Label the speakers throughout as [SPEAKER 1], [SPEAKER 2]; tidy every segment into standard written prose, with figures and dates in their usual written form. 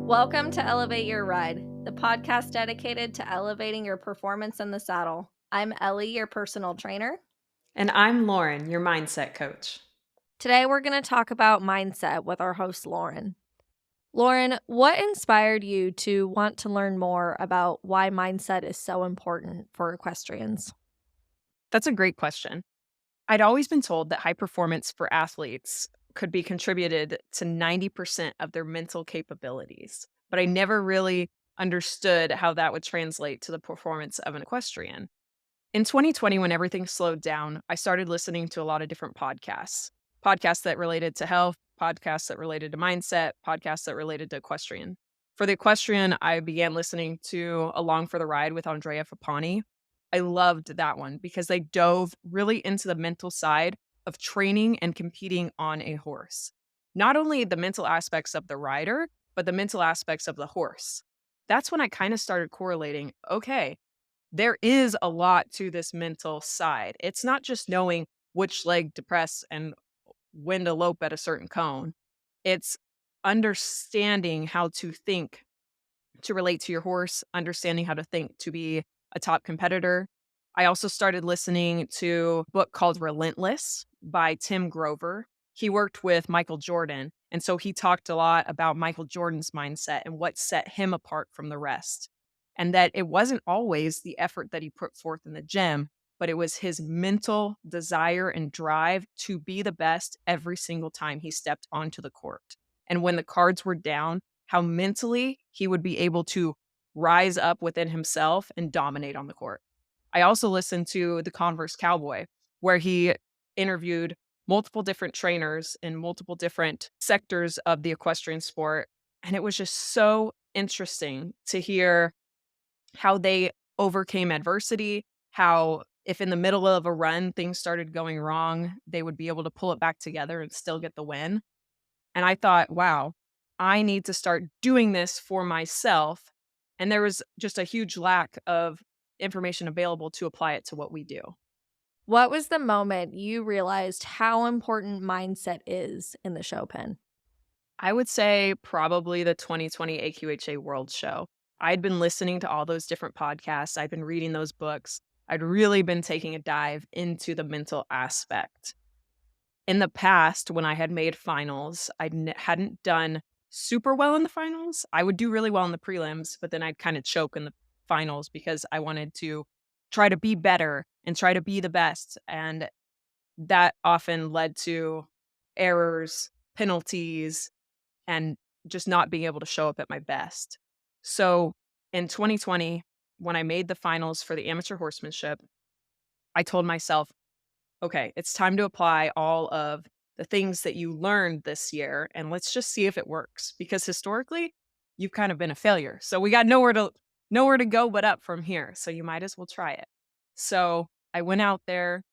[SPEAKER 1] Welcome to Elevate Your Ride, the podcast dedicated to elevating your performance in the saddle. I'm Ellie, your personal trainer.
[SPEAKER 2] And I'm Lauren, your mindset coach.
[SPEAKER 1] Today we're going to talk about mindset with our host, Lauren. Lauren, what inspired you to want to learn more about why mindset is so important for equestrians?
[SPEAKER 2] That's a great question. I'd always been told that high performance for athletes could be contributed to 90% of their mental capabilities, but I never really understood how that would translate to the performance of an equestrian. In 2020, when everything slowed down, I started listening to a lot of different podcasts that related to health, podcasts that related to mindset, podcasts that related to equestrian. For the equestrian, I began listening to Along for the Ride with Andrea Fapani. I loved that one because they dove really into the mental side of training and competing on a horse. Not only the mental aspects of the rider, but the mental aspects of the horse. That's when I kind of started correlating, okay, there is a lot to this mental side. It's not just knowing which leg to press and when to lope at a certain cone. It's understanding how to think to relate to your horse, understanding how to think to be a top competitor. I also started listening to a book called Relentless by Tim Grover. He worked with Michael Jordan, and so he talked a lot about Michael Jordan's mindset and what set him apart from the rest. And that it wasn't always the effort that he put forth in the gym, but it was his mental desire and drive to be the best every single time he stepped onto the court. And when the cards were down, how mentally he would be able to rise up within himself and dominate on the court. I also listened to The Converse Cowboy, where he interviewed multiple different trainers in multiple different sectors of the equestrian sport. And it was just so interesting to hear how they overcame adversity, how if in the middle of a run things started going wrong, they would be able to pull it back together and still get the win. And I thought, wow, I need to start doing this for myself. And there was just a huge lack of information available to apply it to what we do.
[SPEAKER 1] What was the moment you realized how important mindset is in the show pen?
[SPEAKER 2] I would say probably the 2020 AQHA World Show. I'd been listening to all those different podcasts. I'd been reading those books. I'd really been taking a dive into the mental aspect. In the past, when I had made finals, hadn't done super well in the finals. I would do really well in the prelims, but then I'd kind of choke in the finals because I wanted to try to be better and try to be the best. And that often led to errors, penalties, and just not being able to show up at my best. So in 2020, when I made the finals for the amateur horsemanship, I told myself, okay, it's time to apply all of the things that you learned this year and let's just see if it works. Because historically, you've kind of been a failure. So we got nowhere to go but up from here. So you might as well try it. So I went out there,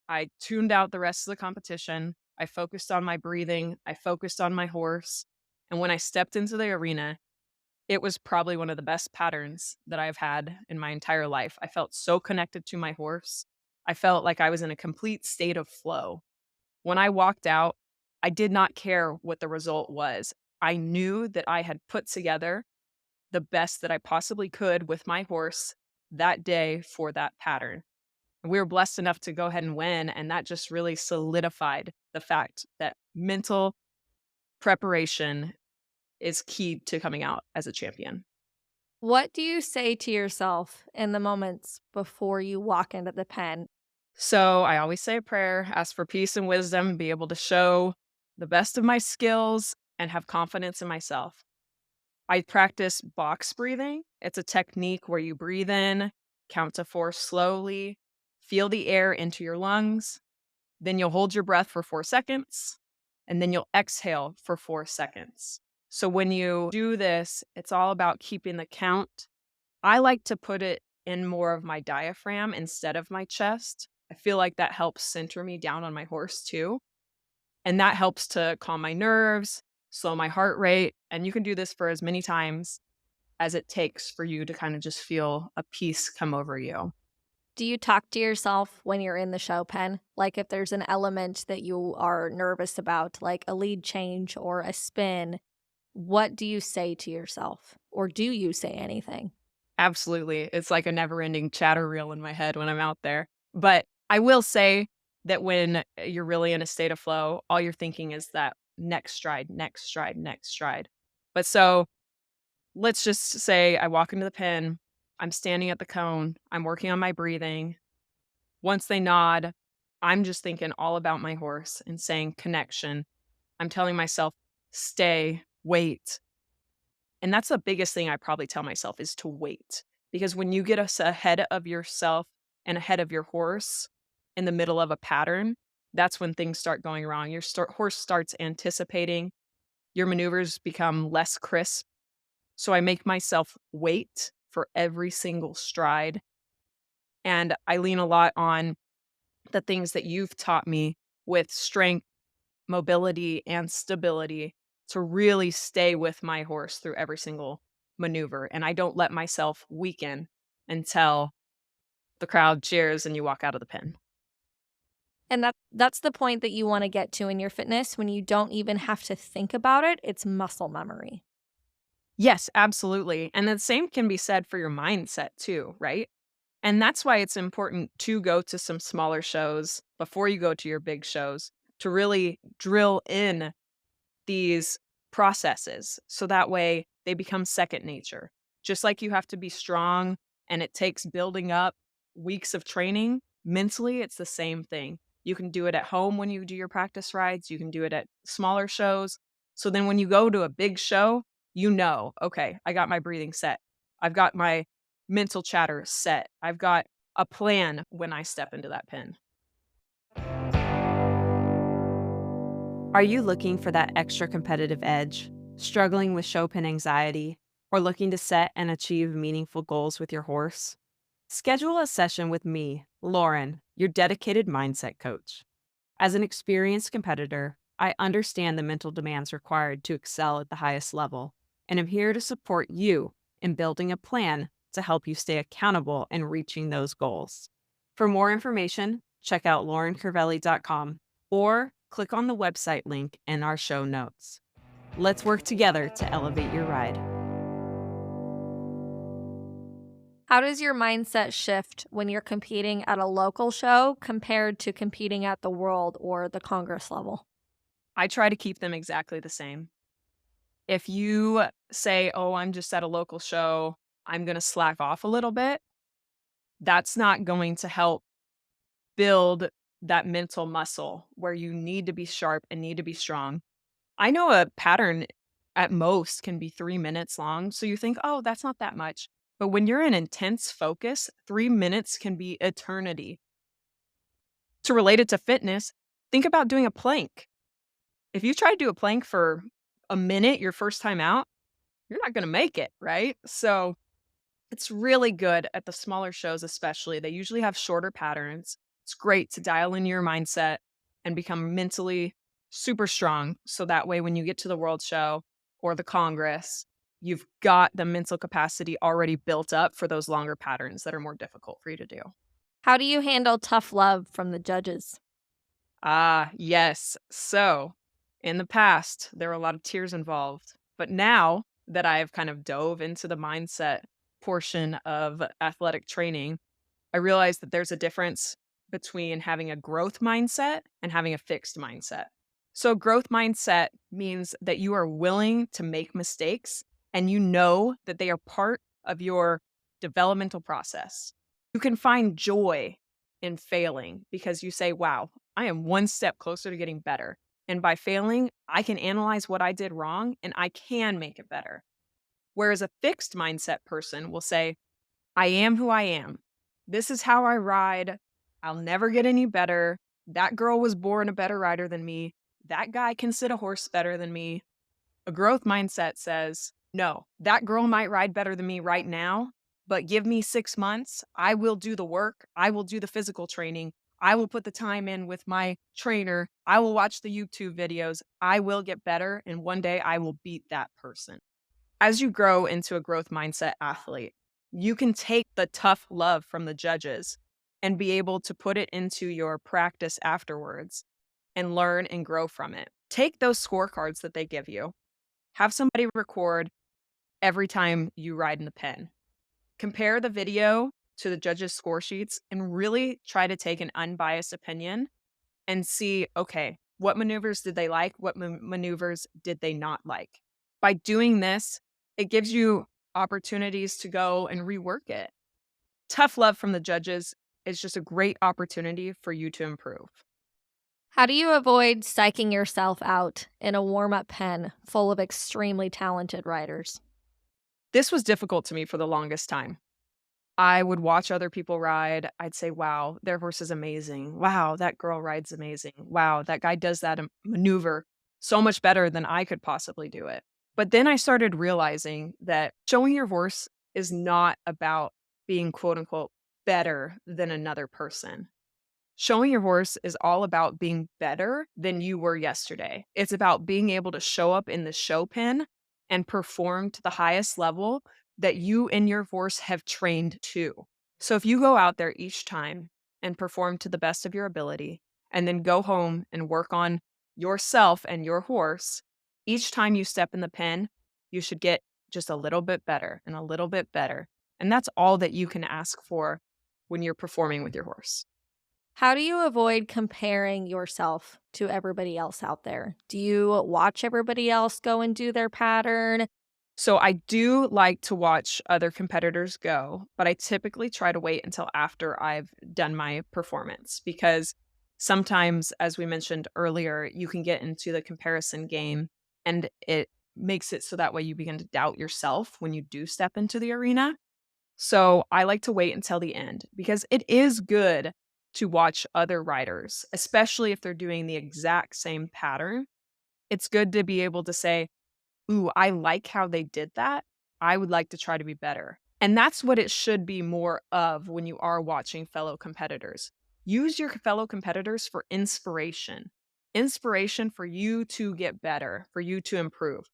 [SPEAKER 2] I tuned out the rest of the competition. I focused on my breathing, I focused on my horse. And when I stepped into the arena, it was probably one of the best patterns that I've had in my entire life. I felt so connected to my horse. I felt like I was in a complete state of flow. When I walked out, I did not care what the result was. I knew that I had put together the best that I possibly could with my horse that day for that pattern. We were blessed enough to go ahead and win, and that just really solidified the fact that mental preparation is key to coming out as a champion.
[SPEAKER 1] What do you say to yourself in the moments before you walk into the pen?
[SPEAKER 2] So I always say a prayer, ask for peace and wisdom, be able to show the best of my skills and have confidence in myself. I practice box breathing. It's a technique where you breathe in, count to 4 slowly, feel the air into your lungs, then you'll hold your breath for 4 seconds, and then you'll exhale for 4 seconds. So when you do this, it's all about keeping the count. I like to put it in more of my diaphragm instead of my chest. I feel like that helps center me down on my horse too. And that helps to calm my nerves, slow my heart rate. And you can do this for as many times as it takes for you to kind of just feel a peace come over you.
[SPEAKER 1] Do you talk to yourself when you're in the show pen? Like if there's an element that you are nervous about, like a lead change or a spin, what do you say to yourself? Or do you say anything?
[SPEAKER 2] Absolutely. It's like a never ending chatter reel in my head when I'm out there. But I will say that when you're really in a state of flow, all you're thinking is that next stride, next stride, next stride. But so let's just say I walk into the pen, I'm standing at the cone, I'm working on my breathing. Once they nod, I'm just thinking all about my horse and saying connection. I'm telling myself, stay, wait. And that's the biggest thing I probably tell myself is to wait. Because when you get us ahead of yourself and ahead of your horse in the middle of a pattern, that's when things start going wrong. Your horse starts anticipating, your maneuvers become less crisp. So I make myself wait for every single stride. And I lean a lot on the things that you've taught me with strength, mobility, and stability to really stay with my horse through every single maneuver. And I don't let myself weaken until the crowd cheers and you walk out of the pen.
[SPEAKER 1] And that's the point that you wanna get to in your fitness when you don't even have to think about it, it's muscle memory.
[SPEAKER 2] Yes, absolutely. And the same can be said for your mindset too, right? And that's why it's important to go to some smaller shows before you go to your big shows to really drill in these processes so that way they become second nature. Just like you have to be strong and it takes building up weeks of training, mentally, it's the same thing. You can do it at home when you do your practice rides, you can do it at smaller shows. So then when you go to a big show, you know, okay, I got my breathing set. I've got my mental chatter set. I've got a plan when I step into that pen.
[SPEAKER 3] Are you looking for that extra competitive edge, struggling with show pen anxiety, or looking to set and achieve meaningful goals with your horse? Schedule a session with me, Lauren, your dedicated mindset coach. As an experienced competitor, I understand the mental demands required to excel at the highest level, and I'm here to support you in building a plan to help you stay accountable and reaching those goals. For more information, check out laurencervelli.com or click on the website link in our show notes. Let's work together to elevate your ride.
[SPEAKER 1] How does your mindset shift when you're competing at a local show compared to competing at the world or the Congress level?
[SPEAKER 2] I try to keep them exactly the same. If you say, "Oh, I'm just at a local show, I'm gonna slack off a little bit," that's not going to help build that mental muscle where you need to be sharp and need to be strong. I know a pattern at most can be 3 minutes long, so you think, "Oh, that's not that much." But when you're in intense focus, 3 minutes can be eternity. To relate it to fitness, think about doing a plank. If you try to do a plank for a minute your first time out, you're not gonna make it, right? So, it's really good at the smaller shows especially, they usually have shorter patterns. It's great to dial in your mindset and become mentally super strong, so that way when you get to the world show or the congress, you've got the mental capacity already built up for those longer patterns that are more difficult for you to do.
[SPEAKER 1] How do you handle tough love from the judges?
[SPEAKER 2] Ah, yes. So, in the past, there were a lot of tears involved. But now that I've kind of dove into the mindset portion of athletic training, I realize that there's a difference between having a growth mindset and having a fixed mindset. So, growth mindset means that you are willing to make mistakes and you know that they are part of your developmental process. You can find joy in failing because you say, wow, I am one step closer to getting better. And by failing, I can analyze what I did wrong and I can make it better. Whereas a fixed mindset person will say, I am who I am. This is how I ride. I'll never get any better. That girl was born a better rider than me. That guy can sit a horse better than me. A growth mindset says, no, that girl might ride better than me right now, but give me 6 months. I will do the work. I will do the physical training. I will put the time in with my trainer. I will watch the YouTube videos. I will get better. And one day I will beat that person. As you grow into a growth mindset athlete, you can take the tough love from the judges and be able to put it into your practice afterwards and learn and grow from it. Take those scorecards that they give you, have somebody record every time you ride in the pen. Compare the video to the judges' score sheets and really try to take an unbiased opinion and see, okay, what maneuvers did they like? What maneuvers did they not like? By doing this, it gives you opportunities to go and rework it. Tough love from the judges is just a great opportunity for you to improve.
[SPEAKER 1] How do you avoid psyching yourself out in a warm-up pen full of extremely talented riders?
[SPEAKER 2] This was difficult to me for the longest time. I would watch other people ride. I'd say, wow, their horse is amazing. Wow, that girl rides amazing. Wow, that guy does that maneuver so much better than I could possibly do it. But then I started realizing that showing your horse is not about being quote unquote better than another person. Showing your horse is all about being better than you were yesterday. It's about being able to show up in the show pen and perform to the highest level that you and your horse have trained to. So if you go out there each time and perform to the best of your ability, and then go home and work on yourself and your horse, each time you step in the pen, you should get just a little bit better and a little bit better. And that's all that you can ask for when you're performing with your horse.
[SPEAKER 1] How do you avoid comparing yourself to everybody else out there? Do you watch everybody else go and do their pattern?
[SPEAKER 2] So I do like to watch other competitors go, but I typically try to wait until after I've done my performance because sometimes, as we mentioned earlier, you can get into the comparison game and it makes it so that way you begin to doubt yourself when you do step into the arena. So I like to wait until the end because it is good to watch other riders, especially if they're doing the exact same pattern. It's good to be able to say, ooh, I like how they did that. I would like to try to be better. And that's what it should be more of when you are watching fellow competitors. Use your fellow competitors for inspiration for you to get better, for you to improve.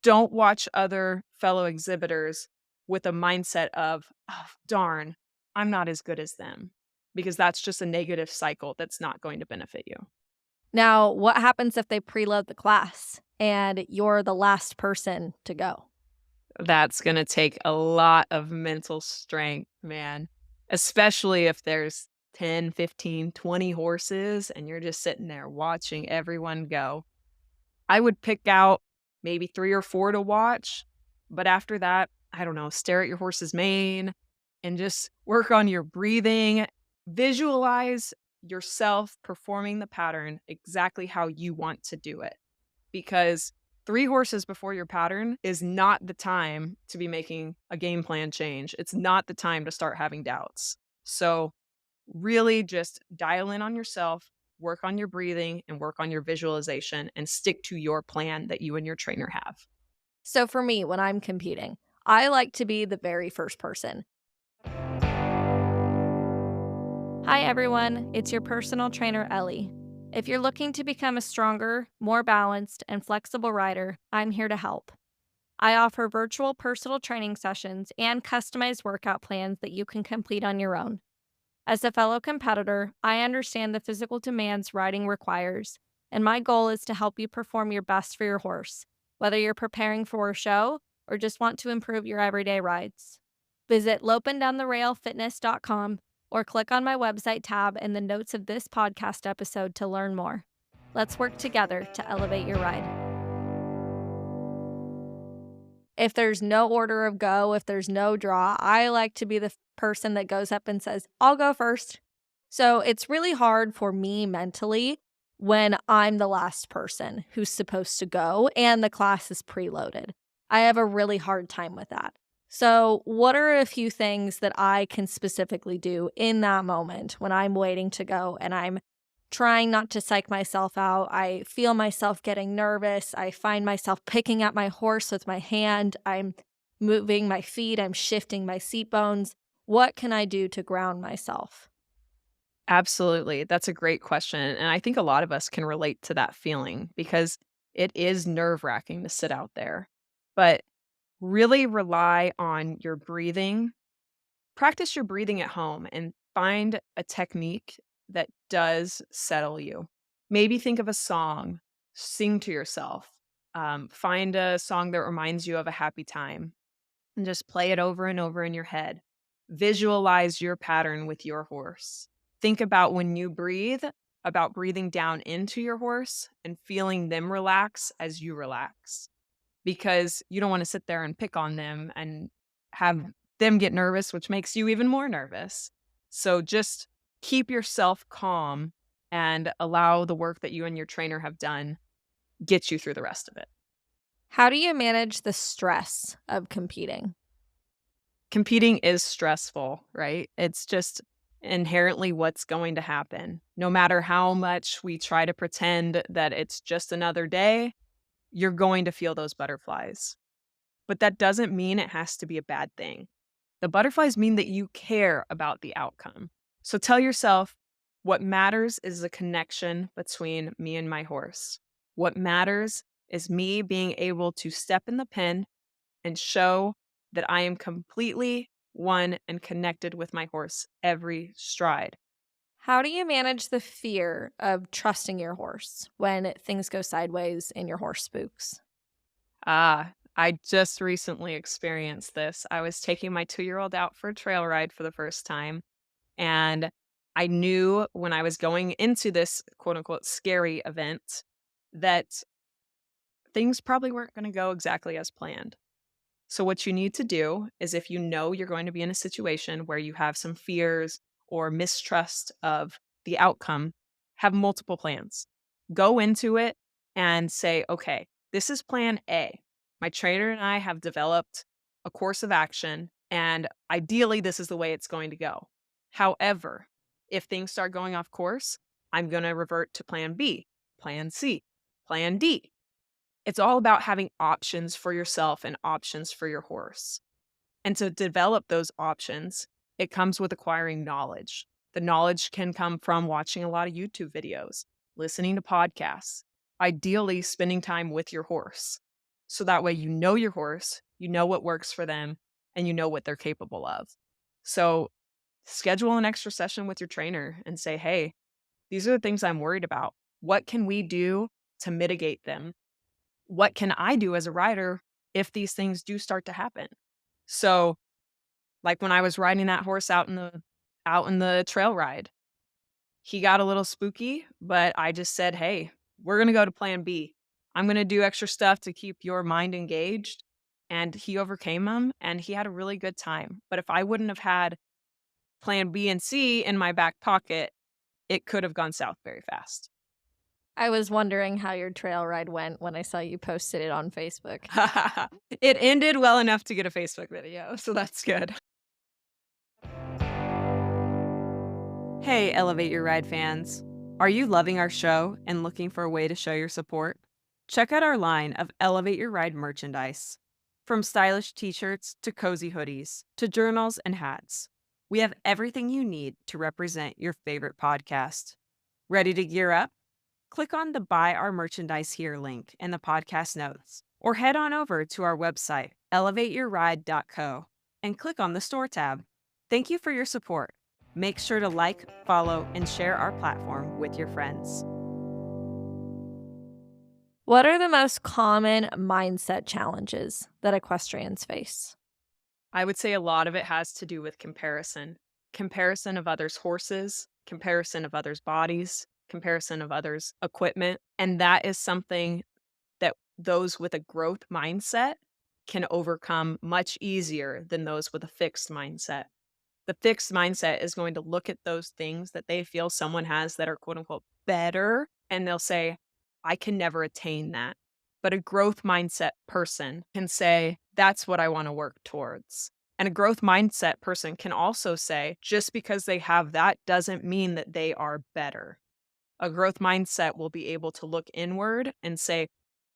[SPEAKER 2] Don't watch other fellow exhibitors with a mindset of, oh, darn, I'm not as good as them, because that's just a negative cycle that's not going to benefit you.
[SPEAKER 1] Now, what happens if they preload the class and you're the last person to go?
[SPEAKER 2] That's going to take a lot of mental strength, man, especially if there's 10, 15, 20 horses and you're just sitting there watching everyone go. I would pick out maybe 3 or 4 to watch, but after that, I don't know, stare at your horse's mane and just work on your breathing. Visualize yourself performing the pattern exactly how you want to do it. Because 3 horses before your pattern is not the time to be making a game plan change. It's not the time to start having doubts. So really just dial in on yourself, work on your breathing, and work on your visualization and stick to your plan that you and your trainer have.
[SPEAKER 1] So for me, when I'm competing, I like to be the very first person. Hi everyone, it's your personal trainer Ellie. If you're looking to become a stronger, more balanced, and flexible rider, I'm here to help. I offer virtual personal training sessions and customized workout plans that you can complete on your own. As a fellow competitor, I understand the physical demands riding requires, and my goal is to help you perform your best for your horse, whether you're preparing for a show or just want to improve your everyday rides. Visit lopindowntherailfitness.com or click on my website tab in the notes of this podcast episode to learn more. Let's work together to elevate your ride. If there's no order of go, if there's no draw, I like to be the person that goes up and says, I'll go first. So it's really hard for me mentally when I'm the last person who's supposed to go and the class is preloaded. I have a really hard time with that. So what are a few things that I can specifically do in that moment when I'm waiting to go and I'm trying not to psych myself out? I feel myself getting nervous. I find myself picking at my horse with my hand. I'm moving my feet. I'm shifting my seat bones. What can I do to ground myself?
[SPEAKER 2] Absolutely. That's a great question. And I think a lot of us can relate to that feeling because it is nerve wracking to sit out there. But really rely on your breathing. Practice your breathing at home and find a technique that does settle you. Maybe think of a song, sing to yourself. Find a song that reminds you of a happy time and just play it over and over in your head. Visualize your pattern with your horse. Think about when you breathe, about breathing down into your horse and feeling them relax as you relax, because you don't want to sit there and pick on them and have them get nervous, which makes you even more nervous. So just keep yourself calm and allow the work that you and your trainer have done get you through the rest of it.
[SPEAKER 1] How do you manage the stress of competing?
[SPEAKER 2] Competing is stressful, right? It's just inherently what's going to happen. No matter how much we try to pretend that it's just another day, you're going to feel those butterflies. But that doesn't mean it has to be a bad thing. The butterflies mean that you care about the outcome. So tell yourself, what matters is the connection between me and my horse. What matters is me being able to step in the pen and show that I am completely one and connected with my horse every stride.
[SPEAKER 1] How do you manage the fear of trusting your horse when things go sideways and your horse spooks?
[SPEAKER 2] I just recently experienced this. I was taking my 2-year-old out for a trail ride for the first time. And I knew when I was going into this quote unquote scary event that things probably weren't going to go exactly as planned. So, what you need to do is if you know you're going to be in a situation where you have some fears or mistrust of the outcome, have multiple plans. Go into it and say, okay, this is plan A. My trainer and I have developed a course of action, and ideally, this is the way it's going to go. However, if things start going off course, I'm going to revert to plan B, plan C, plan D. It's all about having options for yourself and options for your horse. And to develop those options, it comes with acquiring knowledge. The knowledge can come from watching a lot of YouTube videos, listening to podcasts, ideally spending time with your horse. So that way you know your horse, you know what works for them, and you know what they're capable of. So schedule an extra session with your trainer and say, hey, these are the things I'm worried about. What can we do to mitigate them? What can I do as a rider if these things do start to happen? So, like when I was riding that horse out in the trail ride, he got a little spooky, but I just said, "Hey, we're going to go to plan B. I'm going to do extra stuff to keep your mind engaged." And he overcame them and he had a really good time. But if I wouldn't have had plan B and C in my back pocket, it could have gone south very fast.
[SPEAKER 1] I was wondering how your trail ride went when I saw you posted it on Facebook.
[SPEAKER 2] It ended well enough to get a Facebook video, so that's good.
[SPEAKER 3] Hey, Elevate Your Ride fans. Are you loving our show and looking for a way to show your support? Check out our line of Elevate Your Ride merchandise. From stylish t-shirts to cozy hoodies to journals and hats, we have everything you need to represent your favorite podcast. Ready to gear up? Click on the Buy Our Merchandise Here link in the podcast notes, or head on over to our website, elevateyourride.co, and click on the Store tab. Thank you for your support. Make sure to like, follow, and share our platform with your friends.
[SPEAKER 1] What are the most common mindset challenges that equestrians face?
[SPEAKER 2] I would say a lot of it has to do with comparison of others' horses, comparison of others' bodies, comparison of others' equipment. And that is something that those with a growth mindset can overcome much easier than those with a fixed mindset. The fixed mindset is going to look at those things that they feel someone has that are quote unquote better, and they'll say, I can never attain that. But a growth mindset person can say, that's what I want to work towards. And a growth mindset person can also say, just because they have that doesn't mean that they are better. A growth mindset will be able to look inward and say,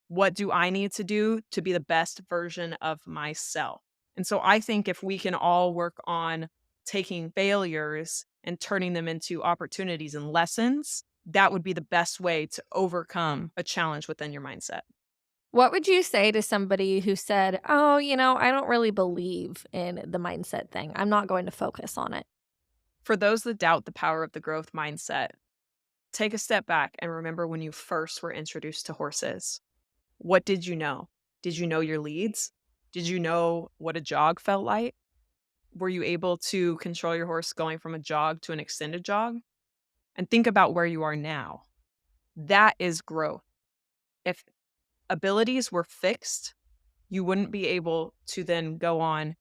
[SPEAKER 2] what do I need to do to be the best version of myself? And so I think if we can all work on taking failures and turning them into opportunities and lessons, that would be the best way to overcome a challenge within your mindset.
[SPEAKER 1] What would you say to somebody who said, "Oh, I don't really believe in the mindset thing. I'm not going to focus on it."
[SPEAKER 2] For those that doubt the power of the growth mindset, take a step back and remember when you first were introduced to horses. What did you know? Did you know your leads? Did you know what a jog felt like? Were you able to control your horse going from a jog to an extended jog? And think about where you are now. That is growth. If abilities were fixed, you wouldn't be able to then go on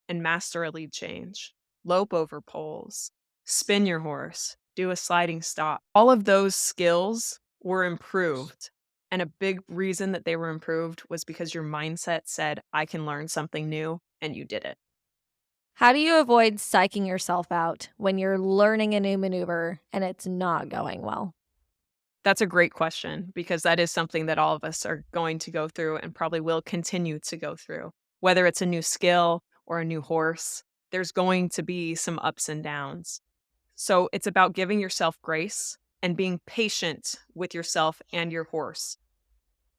[SPEAKER 2] and master a lead change, lope over poles, spin your horse, do a sliding stop. All of those skills were improved. And a big reason that they were improved was because your mindset said, I can learn something new, and you did it.
[SPEAKER 1] How do you avoid psyching yourself out when you're learning a new maneuver and it's not going well?
[SPEAKER 2] That's a great question because that is something that all of us are going to go through and probably will continue to go through. Whether it's a new skill or a new horse, there's going to be some ups and downs. So it's about giving yourself grace and being patient with yourself and your horse.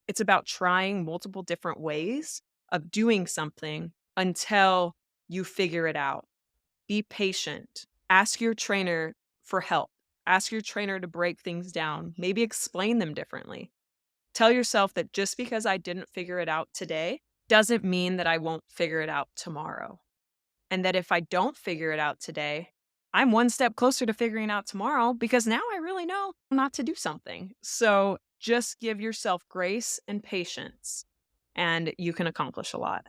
[SPEAKER 2] It's about trying multiple different ways of doing something until you figure it out. Be patient. Ask your trainer for help. Ask your trainer to break things down, maybe explain them differently. Tell yourself that just because I didn't figure it out today doesn't mean that I won't figure it out tomorrow. And that if I don't figure it out today, I'm one step closer to figuring out tomorrow because now I really know not to do something. So just give yourself grace and patience, and you can accomplish a lot.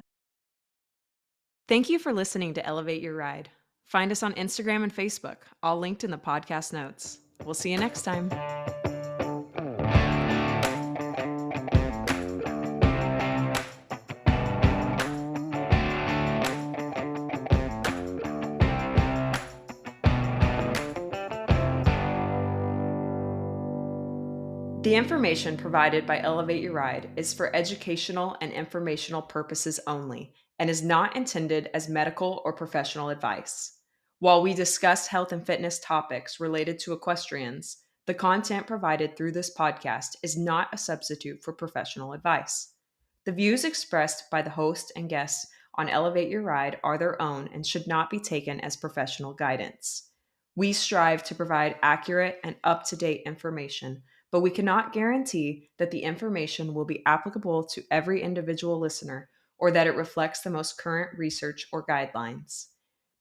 [SPEAKER 3] Thank you for listening to Elevate Your Ride. Find us on Instagram and Facebook, all linked in the podcast notes. We'll see you next time. The information provided by Elevate Your Ride is for educational and informational purposes only and is not intended as medical or professional advice. While we discuss health and fitness topics related to equestrians, the content provided through this podcast is not a substitute for professional advice. The views expressed by the host and guests on Elevate Your Ride are their own and should not be taken as professional guidance. We strive to provide accurate and up-to-date information, but we cannot guarantee that the information will be applicable to every individual listener or that it reflects the most current research or guidelines.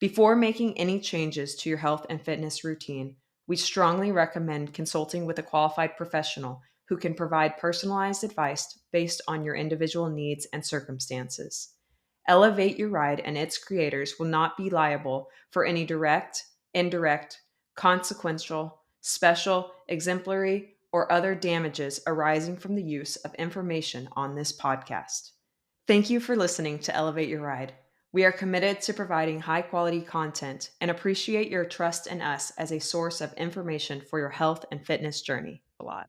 [SPEAKER 3] Before making any changes to your health and fitness routine, we strongly recommend consulting with a qualified professional who can provide personalized advice based on your individual needs and circumstances. Elevate Your Ride and its creators will not be liable for any direct, indirect, consequential, special, exemplary, or other damages arising from the use of information on this podcast. Thank you for listening to Elevate Your Ride. We are committed to providing high-quality content and appreciate your trust in us as a source of information for your health and fitness journey.
[SPEAKER 2] A lot.